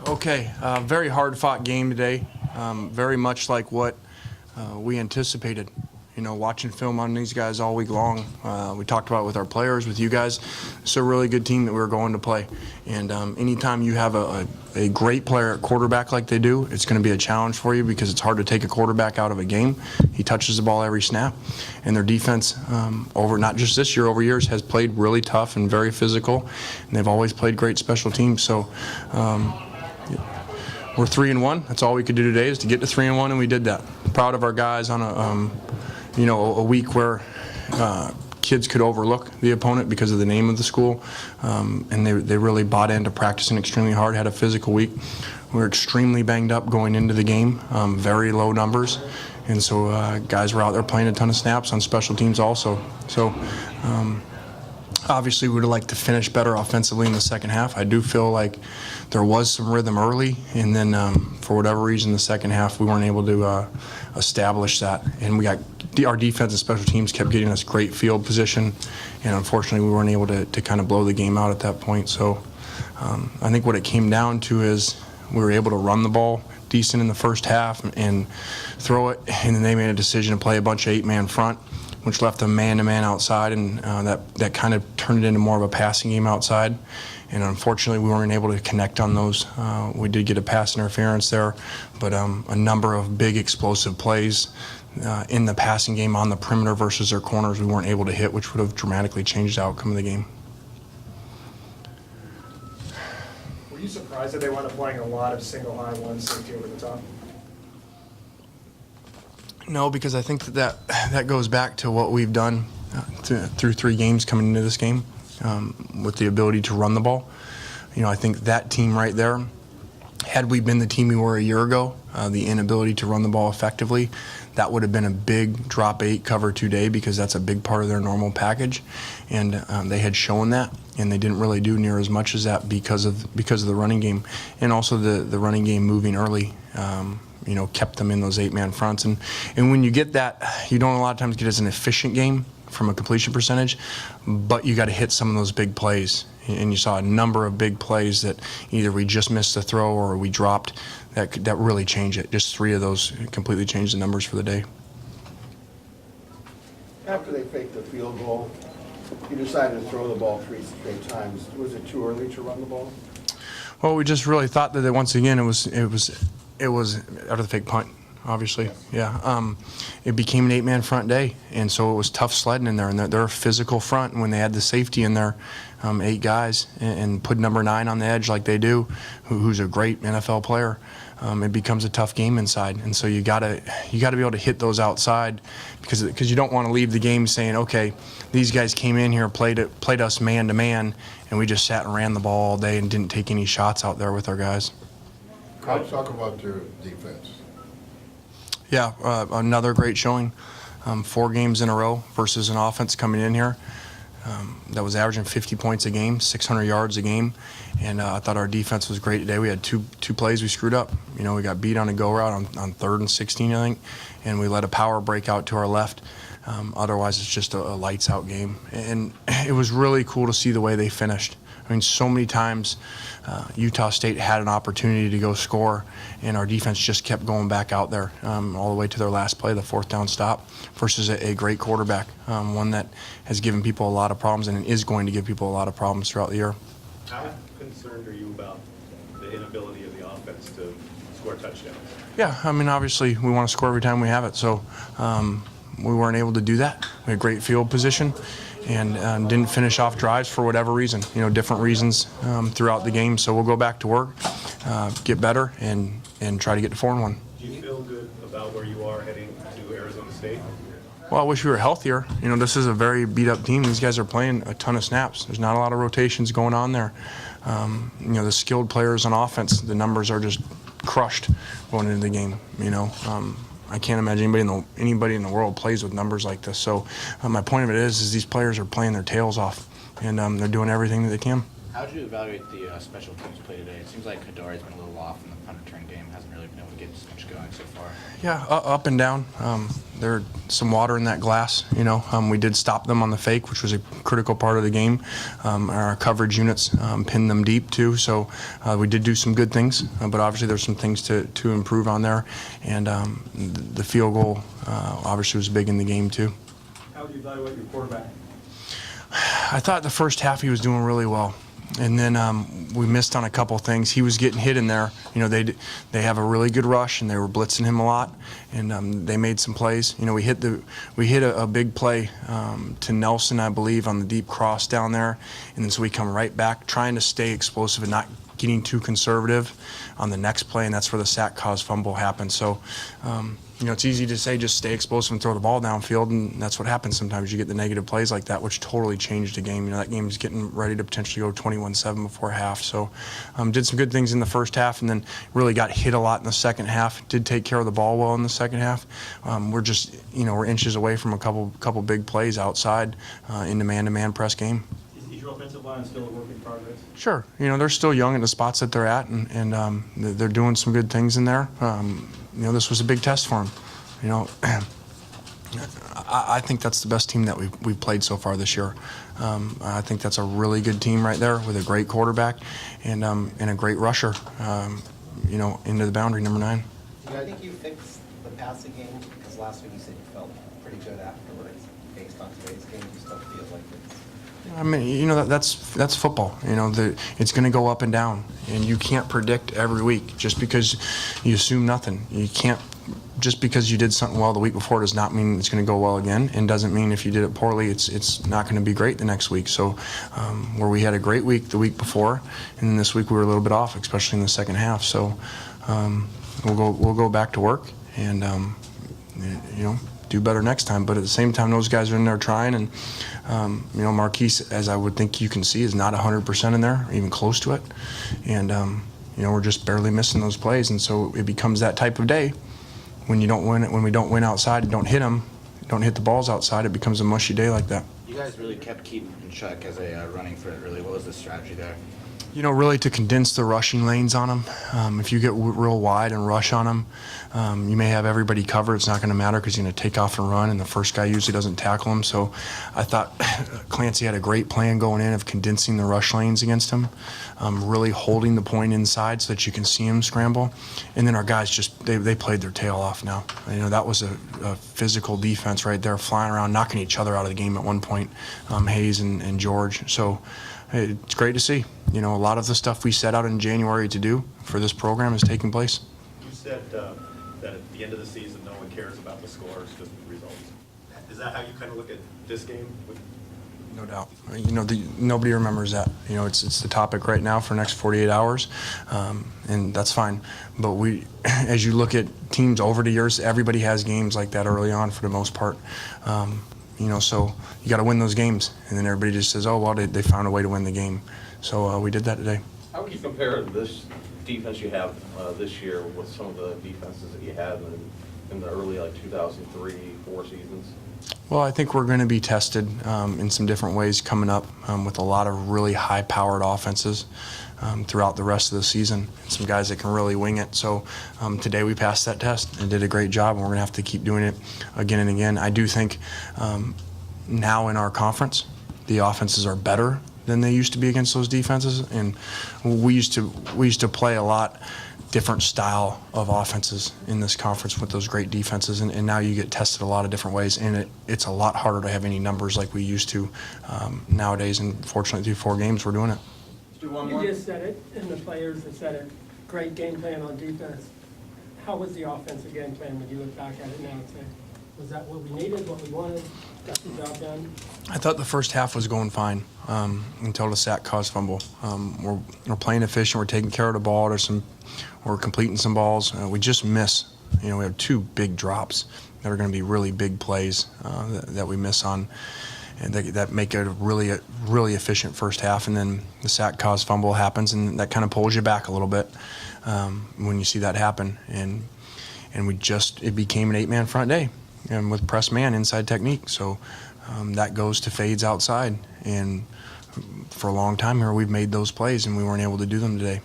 Okay, very hard-fought game today, very much like what we anticipated. You know, watching film on these guys all week long, we talked about it with our players, with you guys. It's a really good team that we're going to play. And anytime you have a great player at quarterback like they do, it's going to be a challenge for you because it's hard to take a quarterback out of a game. He touches the ball every snap. And their defense, over not just this year, over years, has played really tough and very physical. And they've always played great special teams. So we're 3-1. That's all we could do today is to get to 3-1, and we did that. Proud of our guys on a week where kids could overlook the opponent because of the name of the school, and they really bought into practicing extremely hard, had a physical week. We were extremely banged up going into the game, very low numbers, and so guys were out there playing a ton of snaps on special teams also. So obviously we would have liked to finish better offensively in the second half. I do feel like there was some rhythm early, and then for whatever reason the second half we weren't able to establish that, and our defense and special teams kept getting us great field position, and unfortunately we weren't able to kind of blow the game out at that point. So I think what it came down to is we were able to run the ball decent in the first half and throw it, and then they made a decision to play a bunch of 8-man front, which left them man-to-man outside, and that kind of turned it into more of a passing game outside. And unfortunately, we weren't able to connect on those. We did get a pass interference there, but a number of big explosive plays in the passing game on the perimeter versus their corners we weren't able to hit, which would have dramatically changed the outcome of the game. Were you surprised that they wound up playing a lot of single high one safety over the top? No, because I think that goes back to what we've done through 3 games coming into this game with the ability to run the ball. You know, I think that team right there, had we been the team we were a year ago, the inability to run the ball effectively, that would have been a big drop 8, cover 2 day, because that's a big part of their normal package, and they had shown that, and they didn't really do near as much as that because of the running game, and also the running game moving early. You know, kept them in those 8-man fronts, and when you get that, you don't a lot of times get as an efficient game from a completion percentage, but you got to hit some of those big plays, and you saw a number of big plays that either we just missed the throw or we dropped that really changed it. Just 3 of those completely changed the numbers for the day. After they faked the field goal, you decided to throw the ball 3 straight times. Was it too early to run the ball? Well, we just really thought that once again it was after the fake punt, obviously. Yeah. It became an 8-man front day, and so it was tough sledding in there, and they're a physical front, and when they had the safety in there, 8 guys, and put number 9 on the edge like they do, who's a great NFL player, it becomes a tough game inside, and so you gotta be able to hit those outside, because you don't want to leave the game saying, okay, these guys came in here, played us man to man, and we just sat and ran the ball all day and didn't take any shots out there with our guys. Coach, talk about your defense. Yeah, another great showing. 4 games in a row versus an offense coming in here that was averaging 50 points a game, 600 yards a game, and I thought our defense was great today. We had two plays we screwed up. You know, we got beat on a go route on 3rd and 16, I think, and we let a power break out to our left. Otherwise, it's just a lights out game, and it was really cool to see the way they finished. I mean, so many times Utah State had an opportunity to go score, and our defense just kept going back out there all the way to their last play, the 4th down stop, versus a great quarterback, one that has given people a lot of problems and is going to give people a lot of problems throughout the year. How concerned are you about the inability of the offense to score touchdowns? Yeah, I mean, obviously we want to score every time we have it, so we weren't able to do that. We had great field position, and didn't finish off drives for whatever reason, you know, different reasons throughout the game. So we'll go back to work, get better, and try to get to 4-1. Do you feel good about where you are heading to Arizona State? Well, I wish we were healthier. You know, this is a very beat-up team. These guys are playing a ton of snaps. There's not a lot of rotations going on there. You know, the skilled players on offense, the numbers are just crushed going into the game, you know. I can't imagine anybody in the world plays with numbers like this. So my point of it is these players are playing their tails off, and they're doing everything that they can. How would you evaluate the special teams play today? It seems like Kadari's been a little off in the punt return game. Hasn't really been able to get as much going so far. Yeah, up and down. There's some water in that glass. We did stop them on the fake, which was a critical part of the game. Our coverage units pinned them deep too, so we did do some good things. But obviously, there's some things to improve on there. And the field goal obviously was big in the game too. How would you evaluate your quarterback? I thought the first half he was doing really well. And then we missed on a couple things. He was getting hit in there. They have a really good rush, and they were blitzing him a lot, and they made some plays. We hit a big play to Nelson, I believe, on the deep cross down there, and then so we come right back, trying to stay explosive and not getting too conservative on the next play, and that's where the sack caused fumble happened. So, it's easy to say just stay explosive and throw the ball downfield, and that's what happens sometimes. You get the negative plays like that, which totally changed the game. That game is getting ready to potentially go 21-7 before half. So, did some good things in the first half, and then really got hit a lot in the second half. Did take care of the ball well in the second half. We're inches away from a couple big plays outside in the man-to-man press game. Is your offensive line still a work in progress? Sure. They're still young in the spots that they're at, and they're doing some good things in there. This was a big test for them. I think that's the best team that we've played so far this year. I think that's a really good team right there with a great quarterback and a great rusher, into the boundary, number 9. Do you think you fixed the passing game? Because last week you said you felt pretty good afterwards. Based on today's game, you still feel like it's... I mean, that's football. It's going to go up and down, and you can't predict every week just because you assume nothing. You can't. Just because you did something well the week before does not mean it's going to go well again, and doesn't mean if you did it poorly, it's not going to be great the next week. So, where we had a great week the week before, and then this week we were a little bit off, especially in the second half. So, we'll go back to work and do better next time. But at the same time, those guys are in there trying, and Marquise, as I would think you can see, is not 100% in there, or even close to it, and we're just barely missing those plays, and so it becomes that type of day when you don't win. When we don't win outside, don't hit the balls outside, it becomes a mushy day like that. You guys really kept Keaton in check as a running threat. Really, what was the strategy there? Really to condense the rushing lanes on them. If you get real wide and rush on them, you may have everybody covered. It's not going to matter because you're going to take off and run, and the first guy usually doesn't tackle him. So I thought Clancy had a great plan going in of condensing the rush lanes against him, really holding the point inside so that you can see him scramble. And then our guys they played their tail off now. That was a physical defense right there, flying around, knocking each other out of the game at one point, Hayes and George. So it's great to see. A lot of the stuff we set out in January to do for this program is taking place. You said that at the end of the season, no one cares about the scores, just the results. Is that how you kind of look at this game? No doubt. Nobody remembers that. It's the topic right now for the next 48 hours, and that's fine. But as you look at teams over the years, everybody has games like that early on for the most part. So you got to win those games, and then everybody just says, "Oh, well, they found a way to win the game." So we did that today. How would you compare this defense you have this year with some of the defenses that you had in the early 2003-04 seasons? Well, I think we're going to be tested in some different ways coming up with a lot of really high-powered offenses throughout the rest of the season. And some guys that can really wing it. So today we passed that test and did a great job, and we're going to have to keep doing it again and again. I do think now in our conference, the offenses are better than they used to be against those defenses, and we used to play a lot different style of offenses in this conference with those great defenses, and now you get tested a lot of different ways, and it's a lot harder to have any numbers like we used to nowadays, and fortunately through 4 games we're doing it. You just said it, and the players have said it. Great game plan on defense. How was the offensive game plan when you look back at it now and say, was that what we needed, what we wanted, got the job done? I thought the first half was going fine until the sack caused fumble. We're playing efficient. We're taking care of the ball. We're completing some balls. We just miss. We have 2 big drops that are going to be really big plays that we miss on, and that make it a really efficient first half. And then the sack caused fumble happens, and that kind of pulls you back a little bit when you see that happen. And it became an 8-man front day, and with press man inside technique. So that goes to fades outside, and for a long time here, we've made those plays and we weren't able to do them today.